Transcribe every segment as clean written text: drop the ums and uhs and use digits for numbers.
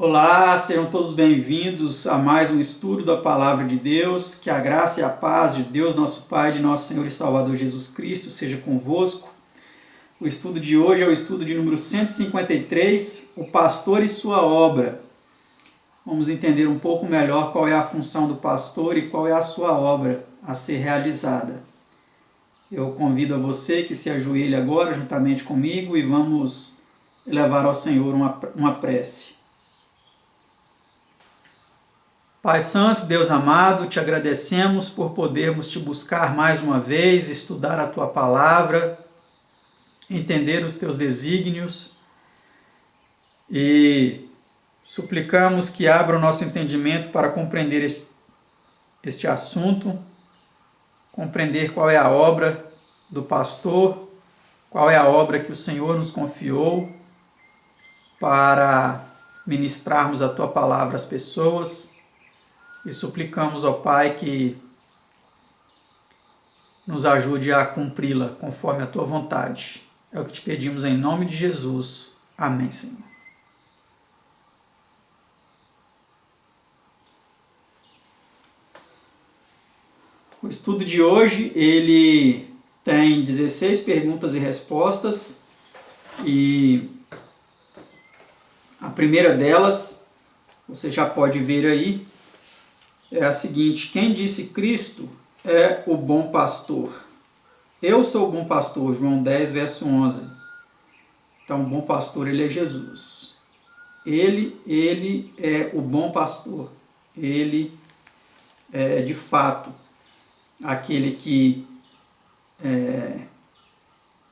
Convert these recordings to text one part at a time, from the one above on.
Olá, sejam todos bem-vindos a mais um estudo da Palavra de Deus. Que a graça e a paz de Deus, nosso Pai, de nosso Senhor e Salvador Jesus Cristo, seja convosco. O estudo de hoje é o estudo de número 153, o pastor e sua obra. Vamos entender um pouco melhor qual é a função do pastor e qual é a sua obra a ser realizada. Eu convido a você que se ajoelhe agora juntamente comigo e vamos elevar ao Senhor uma prece. Pai Santo, Deus amado, te agradecemos por podermos te buscar mais uma vez, estudar a tua palavra, entender os teus desígnios e suplicamos que abra o nosso entendimento para compreender este assunto, compreender qual é a obra do pastor, qual é a obra que o Senhor nos confiou para ministrarmos a tua palavra às pessoas. E suplicamos ao Pai que nos ajude a cumpri-la conforme a tua vontade. É o que te pedimos em nome de Jesus. Amém, Senhor. O estudo de hoje, ele tem 16 perguntas e respostas. E a primeira delas, você já pode ver aí, é a seguinte: quem disse Cristo é o bom pastor? Eu sou o bom pastor, João 10, verso 11. Então, o bom pastor, ele é Jesus. Ele é o bom pastor. Ele é, de fato, aquele que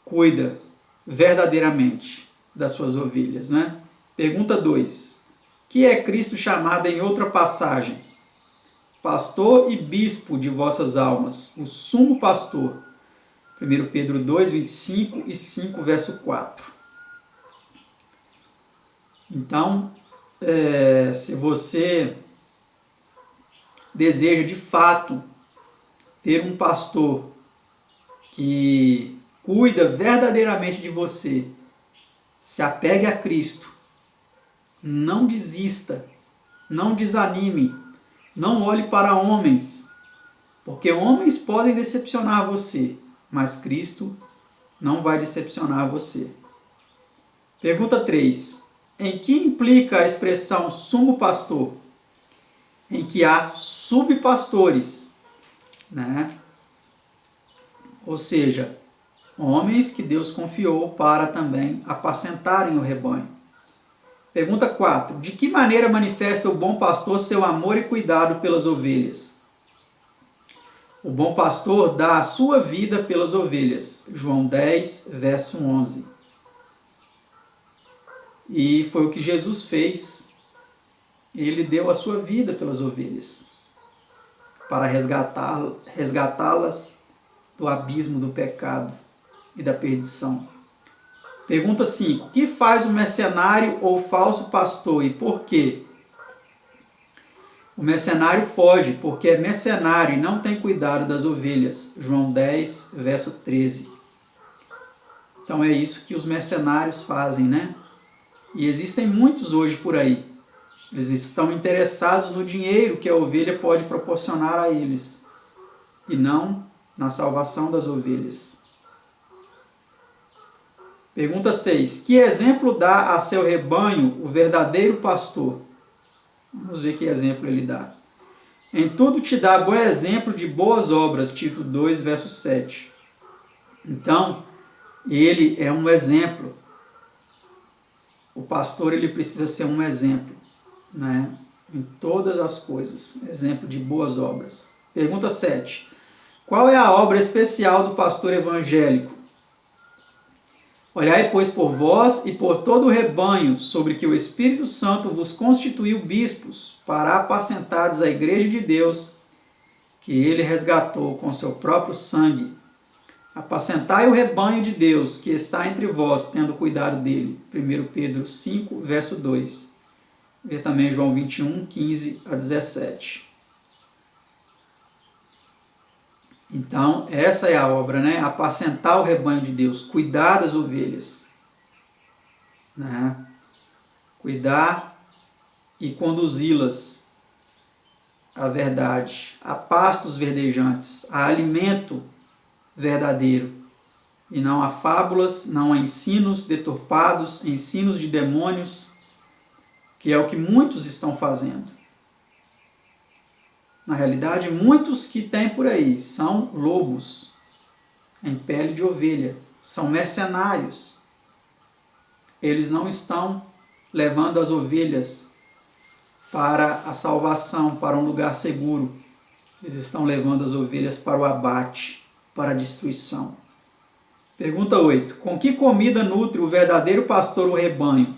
cuida verdadeiramente das suas ovelhas, né? Pergunta 2. Que é Cristo chamado em outra passagem? Pastor e bispo de vossas almas, o sumo pastor. 1 Pedro 2, 25 e 5, verso 4. Então, se você deseja de fato ter um pastor que cuida verdadeiramente de você, se apegue a Cristo, não desista, não desanime, não olhe para homens, porque homens podem decepcionar você, mas Cristo não vai decepcionar você. Pergunta 3. Em que implica a expressão sumo pastor? Em que há subpastores, né? Ou seja, homens que Deus confiou para também apacentarem o rebanho. Pergunta 4. De que maneira manifesta o bom pastor seu amor e cuidado pelas ovelhas? O bom pastor dá a sua vida pelas ovelhas. João 10, verso 11. E foi o que Jesus fez. Ele deu a sua vida pelas ovelhas, para resgatá-las do abismo do pecado e da perdição. Pergunta 5. O que faz o mercenário ou falso pastor e por quê? O mercenário foge porque é mercenário e não tem cuidado das ovelhas. João 10, verso 13. Então é isso que os mercenários fazem, né? E existem muitos hoje por aí. Eles estão interessados no dinheiro que a ovelha pode proporcionar a eles e não na salvação das ovelhas. Pergunta 6. Que exemplo dá a seu rebanho o verdadeiro pastor? Vamos ver que exemplo ele dá. Em tudo te dá bom exemplo de boas obras. Tito 2, verso 7. Então, ele é um exemplo. O pastor, ele precisa ser um exemplo, né? Em todas as coisas. Exemplo de boas obras. Pergunta 7. Qual é a obra especial do pastor evangélico? Olhai, pois, por vós e por todo o rebanho, sobre que o Espírito Santo vos constituiu bispos, para apacentardes a igreja de Deus, que ele resgatou com seu próprio sangue. Apacentai o rebanho de Deus, que está entre vós, tendo cuidado dele. 1 Pedro 5, verso 2. Vê também João 21, 15 a 17. Então, essa é a obra, né? Apacentar o rebanho de Deus, cuidar das ovelhas, né? Cuidar e conduzi-las à verdade, a pastos verdejantes, a alimento verdadeiro, e não a fábulas, não a ensinos deturpados, ensinos de demônios, que é o que muitos estão fazendo. Na realidade, muitos que tem por aí são lobos em pele de ovelha, são mercenários. Eles não estão levando as ovelhas para a salvação, para um lugar seguro. Eles estão levando as ovelhas para o abate, para a destruição. Pergunta 8. Com que comida nutre o verdadeiro pastor o rebanho?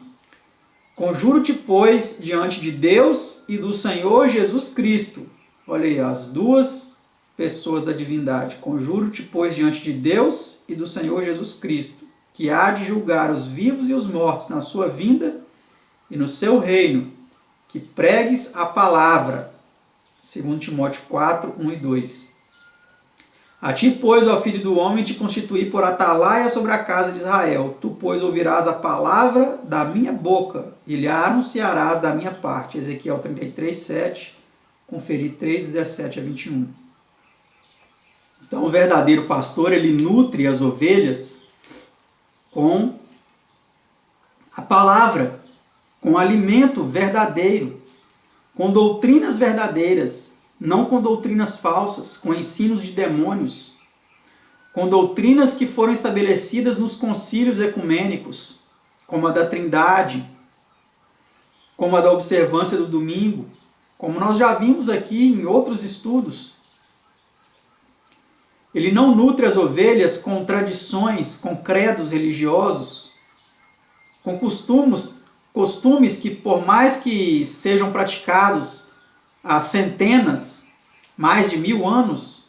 Conjuro-te, pois, diante de Deus e do Senhor Jesus Cristo. Olha aí, as duas pessoas da divindade. Conjuro-te, pois, diante de Deus e do Senhor Jesus Cristo, que há de julgar os vivos e os mortos na sua vinda e no seu reino, que pregues a palavra. 2 Timóteo 4, 1 e 2. A ti, pois, ó filho do homem, te constituí por atalaia sobre a casa de Israel. Tu, pois, ouvirás a palavra da minha boca e lhe anunciarás da minha parte. Ezequiel 33, 7, conferir 3, 17 a 21. Então, o verdadeiro pastor, ele nutre as ovelhas com a palavra, com alimento verdadeiro, com doutrinas verdadeiras, não com doutrinas falsas, com ensinos de demônios, com doutrinas que foram estabelecidas nos concílios ecumênicos, como a da Trindade, como a da observância do domingo, como nós já vimos aqui em outros estudos. Ele não nutre as ovelhas com tradições, com credos religiosos, com costumes que, por mais que sejam praticados há centenas, mais de 1000 anos,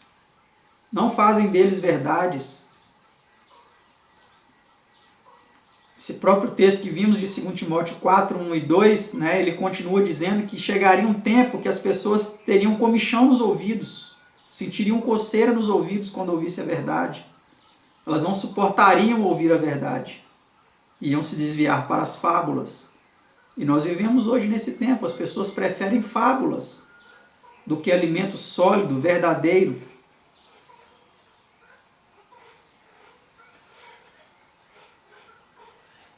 não fazem deles verdades. Esse próprio texto que vimos de 2 Timóteo 4, 1 e 2, ele continua dizendo que chegaria um tempo que as pessoas teriam comichão nos ouvidos, sentiriam coceira nos ouvidos quando ouvissem a verdade. Elas não suportariam ouvir a verdade. Iam se desviar para as fábulas. E nós vivemos hoje nesse tempo, as pessoas preferem fábulas do que alimento sólido, verdadeiro.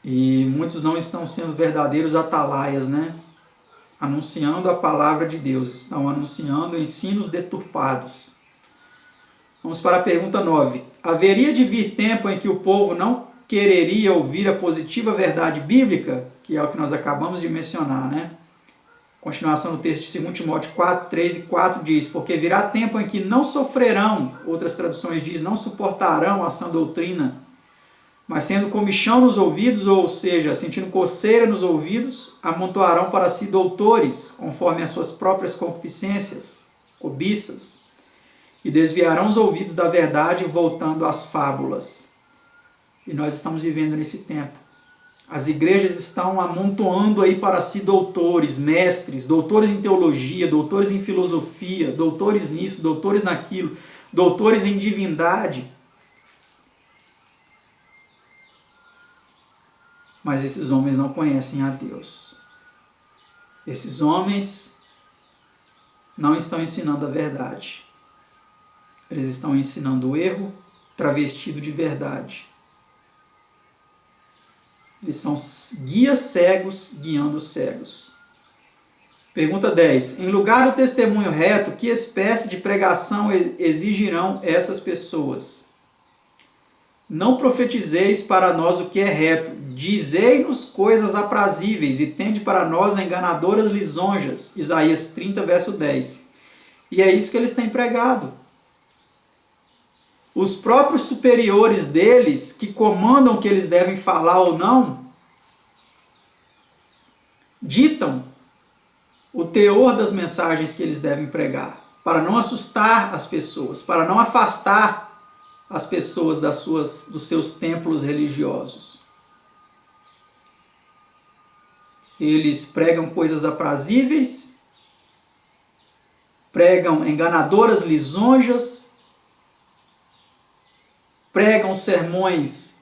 E muitos não estão sendo verdadeiros atalaias, anunciando a palavra de Deus, estão anunciando ensinos deturpados. Vamos para a pergunta 9. Haveria de vir tempo em que o povo não quereria ouvir a positiva verdade bíblica, que é o que nós acabamos de mencionar, Continuação do texto de 2 Timóteo 4, 3 e 4 diz: porque virá tempo em que não sofrerão, outras traduções diz, não suportarão a sã doutrina, mas tendo comichão nos ouvidos, ou seja, sentindo coceira nos ouvidos, amontoarão para si doutores, conforme as suas próprias concupiscências, cobiças, e desviarão os ouvidos da verdade, voltando às fábulas. E nós estamos vivendo nesse tempo. As igrejas estão amontoando aí para si doutores, mestres, doutores em teologia, doutores em filosofia, doutores nisso, doutores naquilo, doutores em divindade. Mas esses homens não conhecem a Deus. Esses homens não estão ensinando a verdade. Eles estão ensinando o erro travestido de verdade. Eles são guias cegos guiando os cegos. Pergunta 10. Em lugar do testemunho reto, que espécie de pregação exigirão essas pessoas? Não profetizeis para nós o que é reto. Dizei-nos coisas aprazíveis e tende para nós enganadoras lisonjas. Isaías 30, verso 10. E é isso que eles têm pregado. Os próprios superiores deles, que comandam o que eles devem falar ou não, ditam o teor das mensagens que eles devem pregar, para não assustar as pessoas, para não afastar as pessoas dos seus templos religiosos. Eles pregam coisas aprazíveis, pregam enganadoras lisonjas, pregam sermões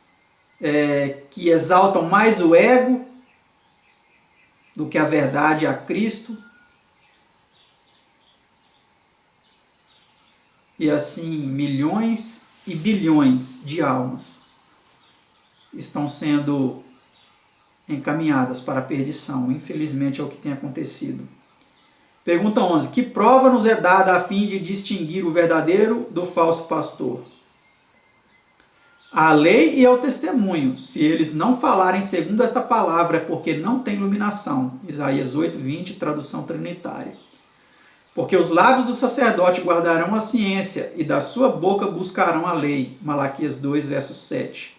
que exaltam mais o ego, do que a verdade a Cristo. E assim, milhões e bilhões de almas estão sendo encaminhadas para a perdição. Infelizmente é o que tem acontecido. Pergunta 11. Que prova nos é dada a fim de distinguir o verdadeiro do falso pastor? A lei e ao testemunho. Se eles não falarem segundo esta palavra, é porque não tem iluminação. Isaías 8:20, tradução trinitária. Porque os lábios do sacerdote guardarão a ciência, e da sua boca buscarão a lei. Malaquias 2, verso 7.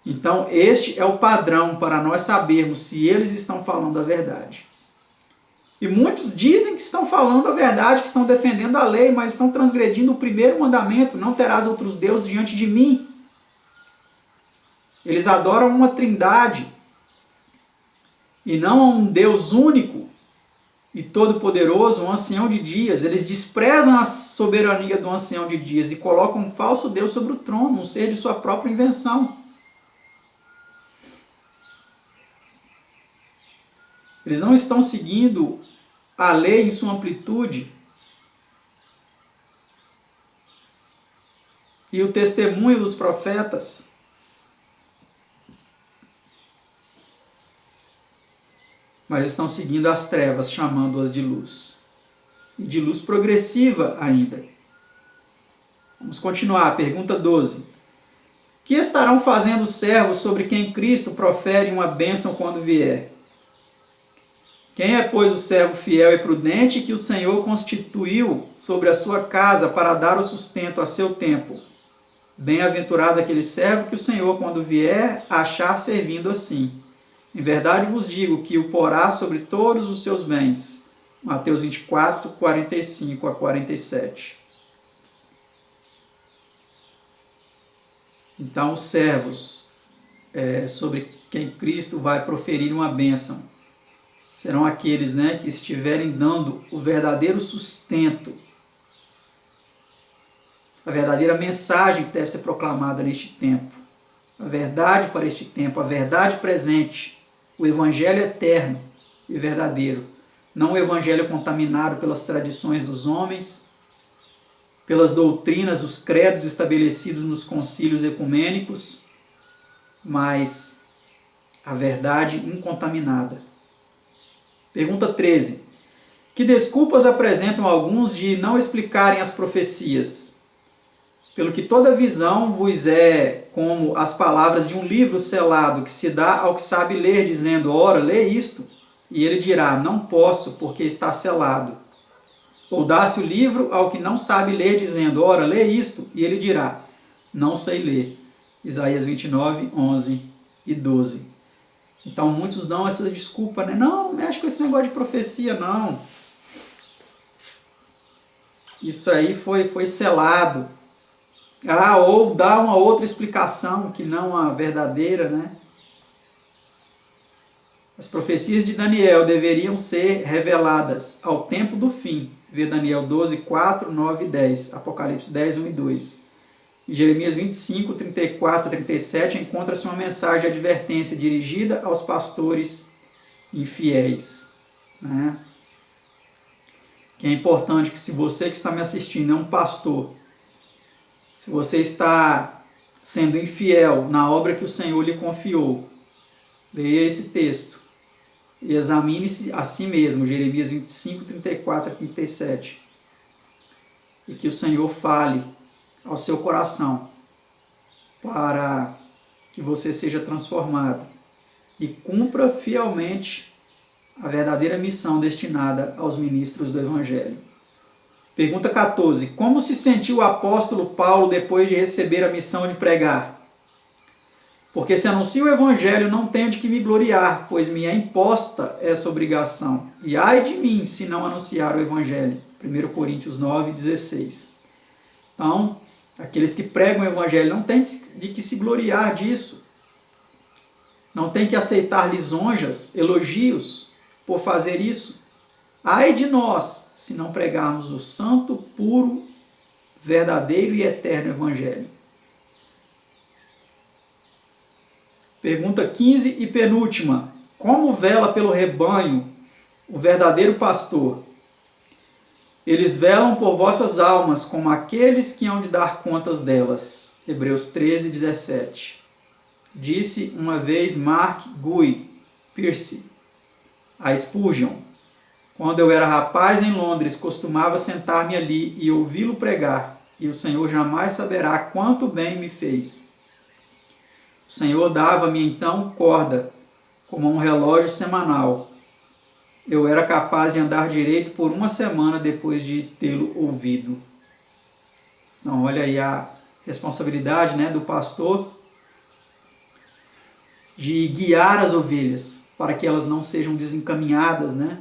Então, este é o padrão para nós sabermos se eles estão falando a verdade. E muitos dizem que estão falando a verdade, que estão defendendo a lei, mas estão transgredindo o primeiro mandamento: não terás outros deuses diante de mim. Eles adoram uma trindade e não a um Deus único e todo-poderoso, um ancião de dias. Eles desprezam a soberania do ancião de dias e colocam um falso Deus sobre o trono, um ser de sua própria invenção. Eles não estão seguindo a lei em sua amplitude e o testemunho dos profetas. Mas estão seguindo as trevas, chamando-as de luz. E de luz progressiva ainda. Vamos continuar. Pergunta 12. Que estarão fazendo os servos sobre quem Cristo profere uma bênção quando vier? Quem é, pois, o servo fiel e prudente que o Senhor constituiu sobre a sua casa para dar o sustento a seu tempo? Bem-aventurado aquele servo que o Senhor, quando vier, achar servindo assim. Em verdade vos digo que o porá sobre todos os seus bens. Mateus 24, 45 a 47. Então, os servos sobre quem Cristo vai proferir uma bênção serão aqueles, que estiverem dando o verdadeiro sustento, a verdadeira mensagem que deve ser proclamada neste tempo, a verdade para este tempo, a verdade presente, o evangelho eterno e verdadeiro, não o evangelho contaminado pelas tradições dos homens, pelas doutrinas, os credos estabelecidos nos concílios ecumênicos, mas a verdade incontaminada. Pergunta 13. Que desculpas apresentam alguns de não explicarem as profecias? Pelo que toda visão vos é como as palavras de um livro selado, que se dá ao que sabe ler, dizendo: ora, lê isto. E ele dirá: não posso, porque está selado. Ou dá-se o livro ao que não sabe ler, dizendo: ora, lê isto. E ele dirá: não sei ler. Isaías 29, 11 e 12. Então muitos dão essa desculpa, não mexe com esse negócio de profecia, não. Isso aí foi selado. Ou dá uma outra explicação que não a verdadeira, As profecias de Daniel deveriam ser reveladas ao tempo do fim. Vê Daniel 12, 4, 9 e 10. Apocalipse 10, 1 e 2. Em Jeremias 25, 34 a 37, encontra-se uma mensagem de advertência dirigida aos pastores infiéis. Que é importante que, se você que está me assistindo é um pastor, se você está sendo infiel na obra que o Senhor lhe confiou, leia esse texto e examine-se a si mesmo, Jeremias 25, 34 a 37. E que o Senhor fale ao seu coração para que você seja transformado e cumpra fielmente a verdadeira missão destinada aos ministros do Evangelho. Pergunta 14. Como se sentiu o apóstolo Paulo depois de receber a missão de pregar? Porque se anuncio o Evangelho, não tenho de que me gloriar, pois me é imposta essa obrigação. E ai de mim, se não anunciar o Evangelho. 1 Coríntios 9, 16. Então, aqueles que pregam o Evangelho não têm de que se gloriar disso. Não tem que aceitar lisonjas, elogios por fazer isso. Ai de nós, se não pregarmos o santo, puro, verdadeiro e eterno Evangelho. Pergunta 15 e penúltima. Como vela pelo rebanho o verdadeiro pastor, eles velam por vossas almas como aqueles que hão de dar contas delas. Hebreus 13, 17. Disse uma vez Mark Guy Pearce a Spurgeon: quando eu era rapaz em Londres, costumava sentar-me ali e ouvi-lo pregar, e o Senhor jamais saberá quanto bem me fez. O Senhor dava-me então corda, como um relógio semanal. Eu era capaz de andar direito por uma semana depois de tê-lo ouvido. Então, olha aí a responsabilidade, né, do pastor de guiar as ovelhas para que elas não sejam desencaminhadas, né?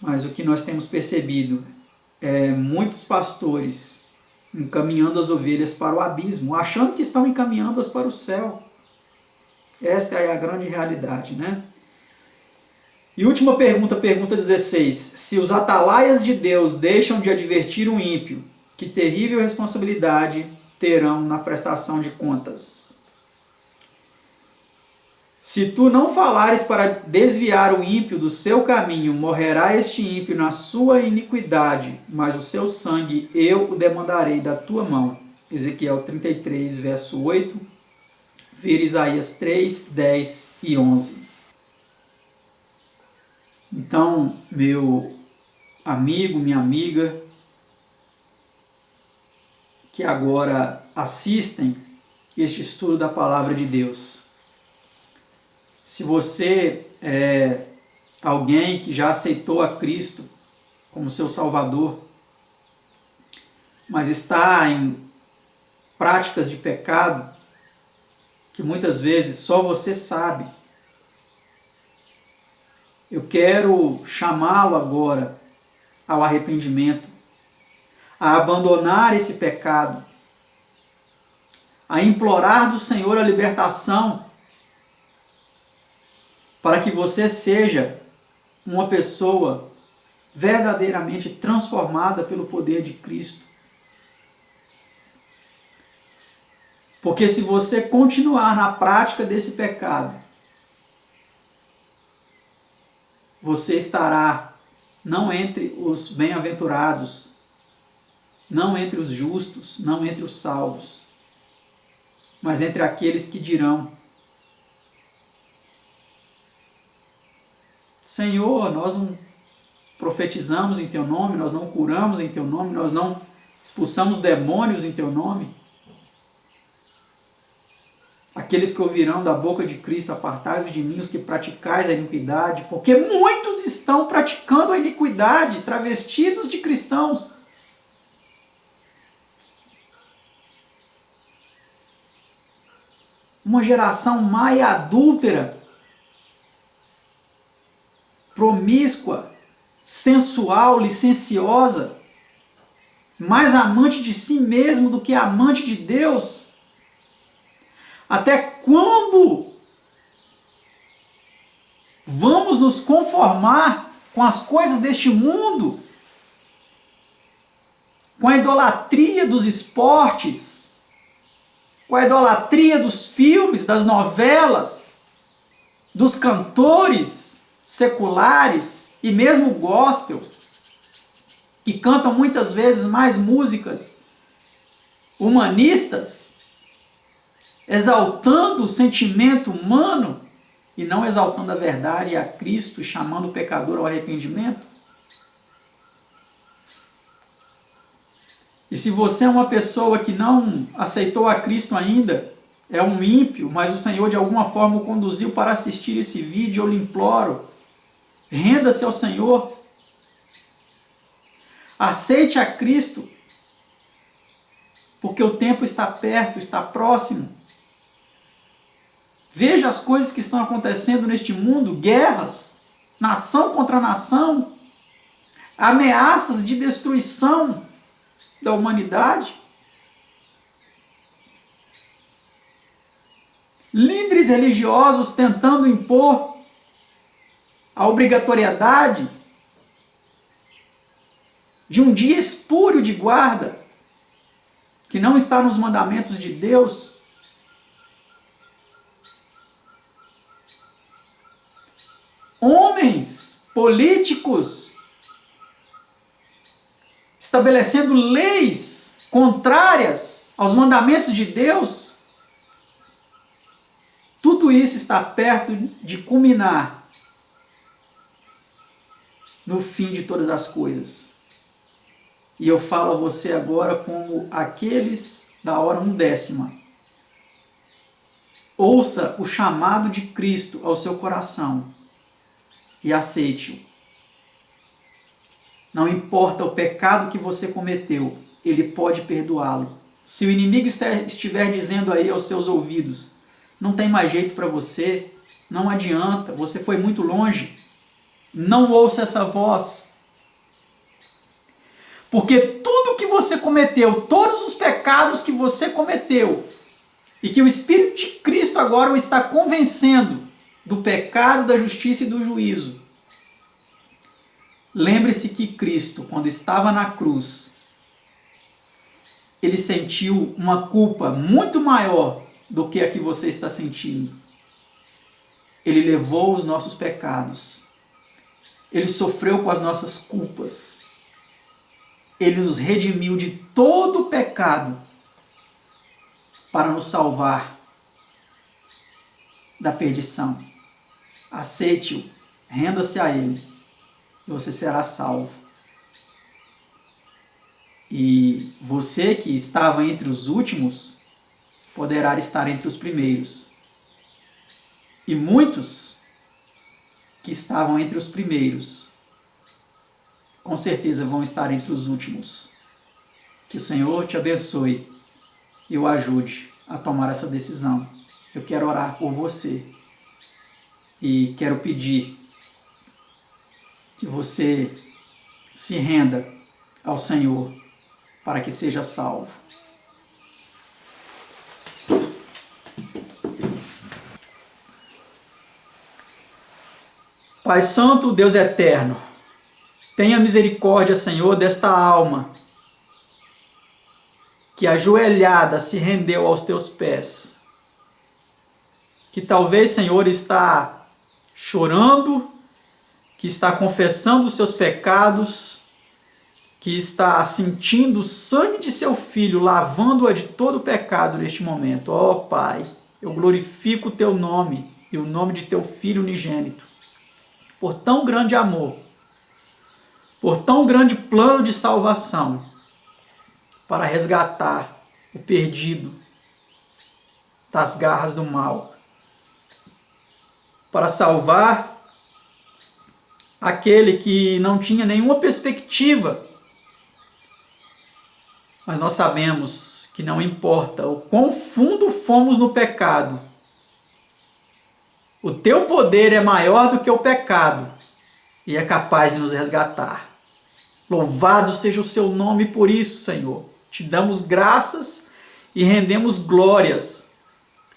Mas o que nós temos percebido é muitos pastores encaminhando as ovelhas para o abismo, achando que estão encaminhando-as para o céu. Esta é a grande realidade, né? E última pergunta, pergunta 16. Se os atalaias de Deus deixam de advertir o ímpio, que terrível responsabilidade terão na prestação de contas? Se tu não falares para desviar o ímpio do seu caminho, morrerá este ímpio na sua iniquidade, mas o seu sangue eu o demandarei da tua mão. Ezequiel 33, verso 8, ver Isaías 3, 10 e 11. Então, meu amigo, minha amiga, que agora assistem este estudo da Palavra de Deus, se você é alguém que já aceitou a Cristo como seu Salvador, mas está em práticas de pecado, que muitas vezes só você sabe, eu quero chamá-lo agora ao arrependimento, a abandonar esse pecado, a implorar do Senhor a libertação, para que você seja uma pessoa verdadeiramente transformada pelo poder de Cristo. Porque se você continuar na prática desse pecado, você estará não entre os bem-aventurados, não entre os justos, não entre os salvos, mas entre aqueles que dirão: Senhor, nós não profetizamos em Teu nome, nós não curamos em Teu nome, nós não expulsamos demônios em Teu nome. Aqueles que ouvirão da boca de Cristo: apartai-vos de mim, os que praticais a iniquidade, porque muitos estão praticando a iniquidade, travestidos de cristãos. Uma geração má e adúltera, promíscua, sensual, licenciosa, mais amante de si mesmo do que amante de Deus. Até quando vamos nos conformar com as coisas deste mundo? Com a idolatria dos esportes? Com a idolatria dos filmes, das novelas, dos cantores seculares e mesmo gospel, que cantam muitas vezes mais músicas humanistas, exaltando o sentimento humano e não exaltando a verdade, a Cristo, chamando o pecador ao arrependimento? E se você é uma pessoa que não aceitou a Cristo ainda, é um ímpio, mas o Senhor de alguma forma o conduziu para assistir esse vídeo, eu lhe imploro, renda-se ao Senhor, aceite a Cristo, porque o tempo está perto, está próximo. Veja as coisas que estão acontecendo neste mundo, guerras, nação contra nação, ameaças de destruição da humanidade. Líderes religiosos tentando impor a obrigatoriedade de um dia espúrio de guarda, que não está nos mandamentos de Deus. homens políticos estabelecendo leis contrárias aos mandamentos de Deus, tudo isso está perto de culminar no fim de todas as coisas. E eu falo a você agora como aqueles da hora 1/10. Ouça o chamado de Cristo ao seu coração e aceite-o. Não importa o pecado que você cometeu, Ele pode perdoá-lo. Se o inimigo estiver dizendo aí aos seus ouvidos, não tem mais jeito para você, não adianta, você foi muito longe, não ouça essa voz. Porque tudo que você cometeu, todos os pecados que você cometeu, e que o Espírito de Cristo agora o está convencendo do pecado, da justiça e do juízo. Lembre-se que Cristo, quando estava na cruz, ele sentiu uma culpa muito maior do que a que você está sentindo. Ele levou os nossos pecados. Ele sofreu com as nossas culpas. Ele nos redimiu de todo o pecado para nos salvar da perdição. Aceite-o, renda-se a Ele e você será salvo. E você que estava entre os últimos, poderá estar entre os primeiros. E muitos que estavam entre os primeiros, com certeza vão estar entre os últimos. Que o Senhor te abençoe e o ajude a tomar essa decisão. Eu quero orar por você e quero pedir que você se renda ao Senhor para que seja salvo. Pai Santo, Deus eterno, tenha misericórdia, Senhor, desta alma que ajoelhada se rendeu aos teus pés. Que talvez, Senhor, está chorando, que está confessando os seus pecados, que está sentindo o sangue de seu filho, lavando-a de todo o pecado neste momento. Ó Pai, eu glorifico o teu nome e o nome de teu Filho unigênito, por tão grande amor, por tão grande plano de salvação, para resgatar o perdido das garras do mal, para salvar aquele que não tinha nenhuma perspectiva. Mas nós sabemos que não importa o quão fundo fomos no pecado, o teu poder é maior do que o pecado e é capaz de nos resgatar. Louvado seja o seu nome por isso, Senhor. Te damos graças e rendemos glórias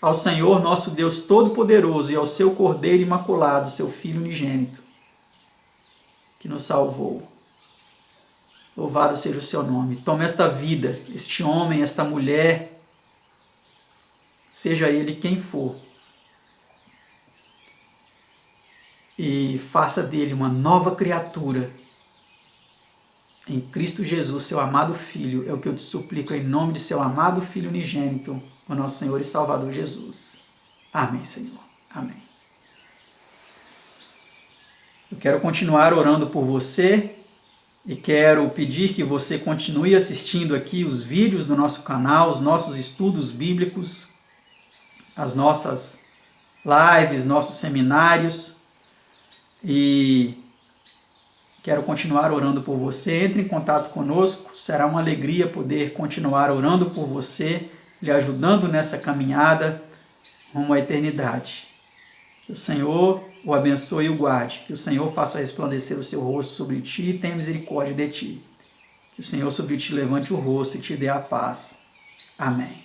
ao Senhor nosso Deus Todo-Poderoso e ao seu Cordeiro Imaculado, seu Filho unigênito, que nos salvou. Louvado seja o seu nome. Tome esta vida, este homem, esta mulher, seja ele quem for, e faça dele uma nova criatura em Cristo Jesus, seu amado Filho. É o que eu te suplico em nome de seu amado Filho unigênito, o nosso Senhor e Salvador Jesus. Amém, Senhor. Amém. Eu quero continuar orando por você e quero pedir que você continue assistindo aqui os vídeos do nosso canal, os nossos estudos bíblicos, as nossas lives, nossos seminários, e quero continuar orando por você. Entre em contato conosco, será uma alegria poder continuar orando por você, lhe ajudando nessa caminhada rumo à eternidade. Que o Senhor o abençoe e o guarde, que o Senhor faça resplandecer o seu rosto sobre ti e tenha misericórdia de ti. Que o Senhor sobre ti levante o rosto e te dê a paz. Amém.